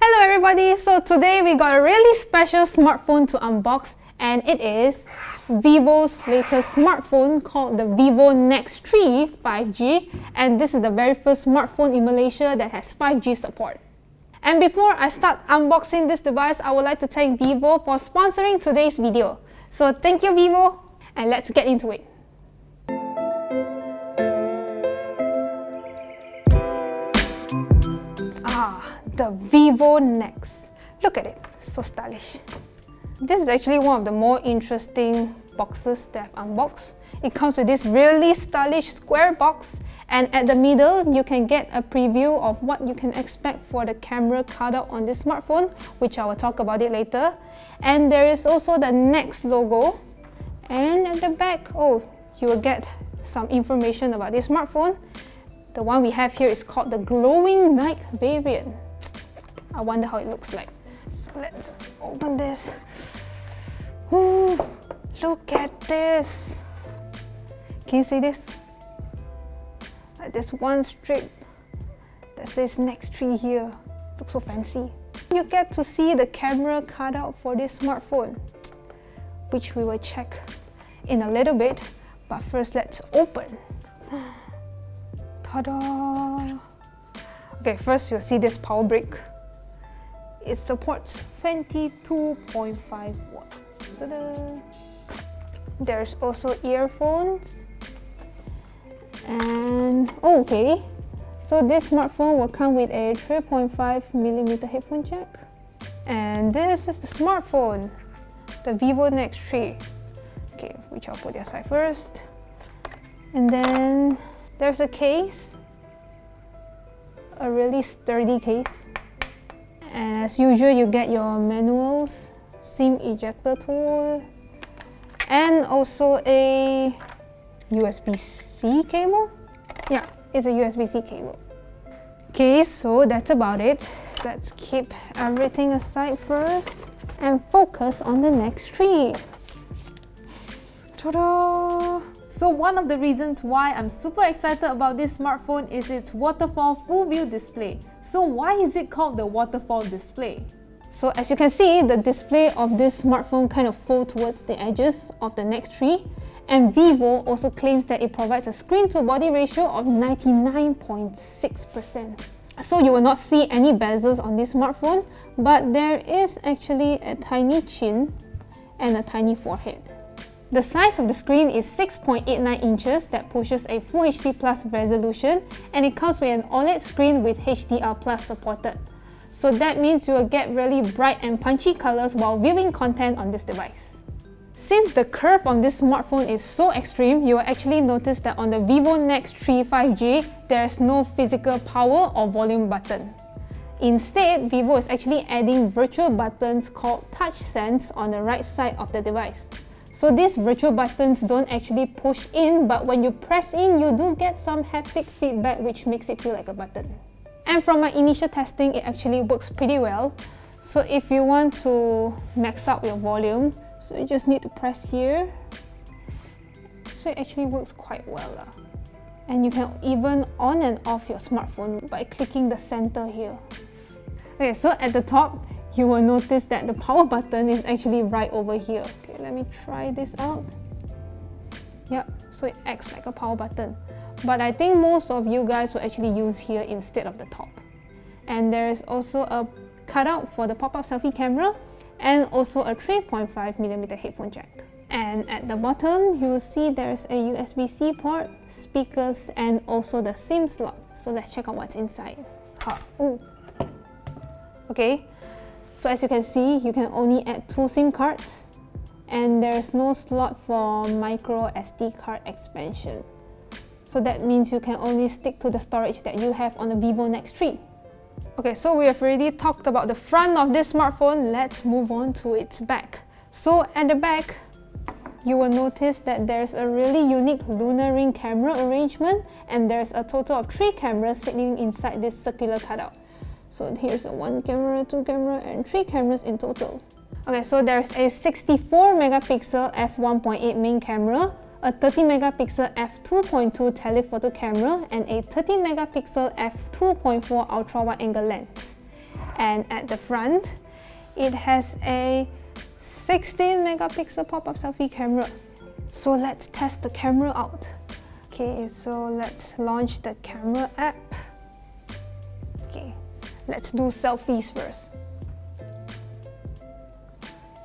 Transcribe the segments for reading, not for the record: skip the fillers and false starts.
Hello everybody! So today we got a really special smartphone to unbox, and it is Vivo's latest smartphone called the Vivo Nex 3 5G, and this is the very first smartphone in Malaysia that has 5G support. And before I start unboxing this device, I would like to thank Vivo for sponsoring today's video. So thank you Vivo, and let's get into it. The Vivo Nex. Look at it, so stylish. This is actually one of the more interesting boxes that I've unboxed. It comes with this really stylish square box, and at the middle you can get a preview of what you can expect for the camera cutout on this smartphone, which I will talk about it later. And there is also the Nex logo, and at the back, you will get some information about this smartphone. The one we have here is called the glowing night variant. I wonder how it looks like. So let's open this. Ooh, look at this. Can you see this? Like this one strip that says Nex 3 here. Looks so fancy. You get to see the camera cutout for this smartphone, which we will check in a little bit. But first, let's open. Ta-da! Okay, first you'll see this power brick. It supports 22.5 watts. There's also earphones. And okay, so this smartphone will come with a 3.5mm headphone jack. And this is the smartphone, the Vivo Nex 3. Okay, which I'll put aside first. And then there's a case, a really sturdy case. And as usual, you get your manuals, SIM ejector tool, and also a USB-C cable. Yeah, it's a USB-C cable. Okay, so that's about it. Let's keep everything aside first and focus on the Nex 3. Ta-da! So one of the reasons why I'm super excited about this smartphone is its waterfall full view display. So why is it called the waterfall display? So as you can see, the display of this smartphone kind of folds towards the edges of the Nex 3, and Vivo also claims that it provides a screen to body ratio of 99.6%. So you will not see any bezels on this smartphone, but there is actually a tiny chin and a tiny forehead. The size of the screen is 6.89 inches that pushes a Full HD Plus resolution, and it comes with an OLED screen with HDR Plus supported. So that means you will get really bright and punchy colors while viewing content on this device. Since the curve on this smartphone is so extreme, you will actually notice that on the Vivo Nex 3 5G, there is no physical power or volume button. Instead, Vivo is actually adding virtual buttons called Touch Sense on the right side of the device. So these virtual buttons don't actually push in, but when you press in, you do get some haptic feedback which makes it feel like a button. And from my initial testing, it actually works pretty well. So if you want to max out your volume, so you just need to press here. So it actually works quite well. And you can even on and off your smartphone by clicking the center here. Okay, so at the top, you will notice that the power button is actually right over here. Okay, let me try this out. Yep, so it acts like a power button. But I think most of you guys will actually use here instead of the top. And there is also a cutout for the pop-up selfie camera, and also a 3.5mm headphone jack. And at the bottom, you will see there's a USB-C port, speakers, and also the SIM slot. So let's check out what's inside. Okay. So as you can see, you can only add 2 SIM cards, and there's no slot for micro SD card expansion. So that means you can only stick to the storage that you have on the Vivo Nex 3. Okay, so we have already talked about the front of this smartphone. Let's move on to its back. So at the back, you will notice that there's a really unique lunar ring camera arrangement, and there's a total of 3 cameras sitting inside this circular cutout. So here's a 1 camera, 2 camera, and 3 cameras in total. Okay, so there's a 64 megapixel f1.8 main camera, a 30 megapixel f2.2 telephoto camera, and a 13 megapixel f2.4 ultra wide angle lens. And at the front, it has a 16 megapixel pop-up selfie camera. So let's test the camera out. Okay, so let's launch the camera app. Okay, let's do selfies first.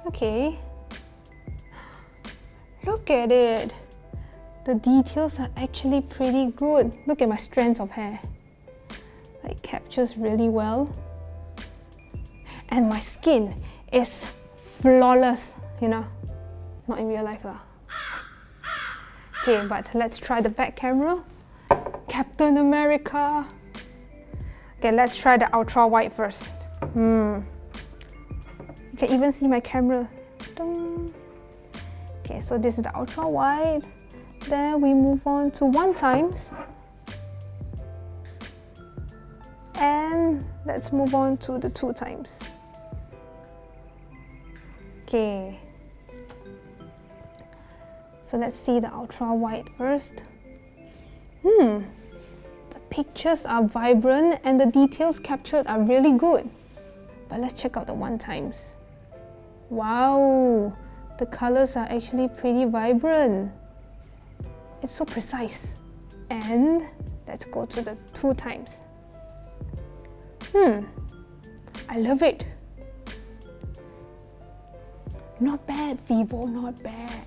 Okay, look at it. The details are actually pretty good. Look at my strands of hair. It captures really well. And my skin is flawless, you know, not in real life lah. Okay, but let's try the back camera. Captain America. Okay, let's try the ultra wide first. You can even see my camera. Okay, so this is the ultra wide. Then we move on to 1x. And let's move on to the 2x. Okay. So let's see the ultra wide first. The pictures are vibrant and the details captured are really good. But let's check out the 1x. Wow, the colors are actually pretty vibrant. It's so precise. And let's go to the 2x. I love it. Not bad, Vivo, not bad.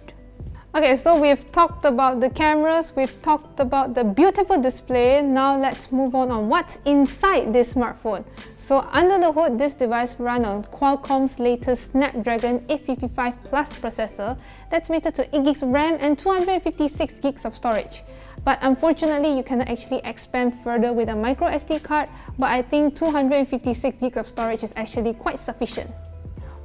Okay, so we've talked about the cameras, we've talked about the beautiful display. Now let's move on what's inside this smartphone. So under the hood, this device runs on Qualcomm's latest Snapdragon 855 Plus processor that's mated to 8 GB RAM and 256 GB of storage. But unfortunately, you cannot actually expand further with a micro SD card, but I think 256 GB of storage is actually quite sufficient.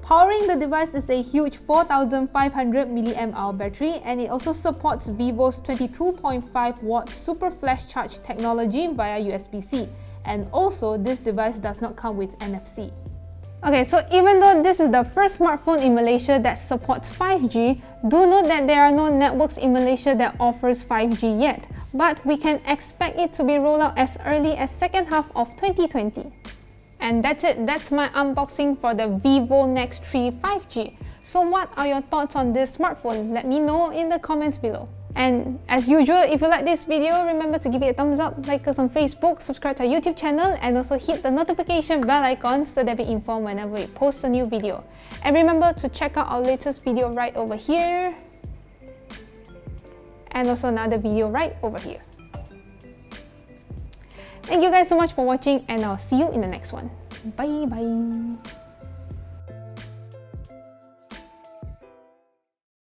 Powering the device is a huge 4500 mAh battery, and it also supports Vivo's 22.5 watt super flash charge technology via USB-C. And also, this device does not come with NFC. Okay, so even though this is the first smartphone in Malaysia that supports 5G, do note that there are no networks in Malaysia that offers 5G yet, but we can expect it to be rolled out as early as second half of 2020. And that's it, that's my unboxing for the Vivo Nex 3 5G. So what are your thoughts on this smartphone? Let me know in the comments below. And as usual, if you like this video, remember to give it a thumbs up, like us on Facebook, subscribe to our YouTube channel, and also hit the notification bell icon so that you'll be informed whenever we post a new video. And remember to check out our latest video right over here, and also another video right over here. Thank you guys so much for watching, and I'll see you in the next one. Bye bye.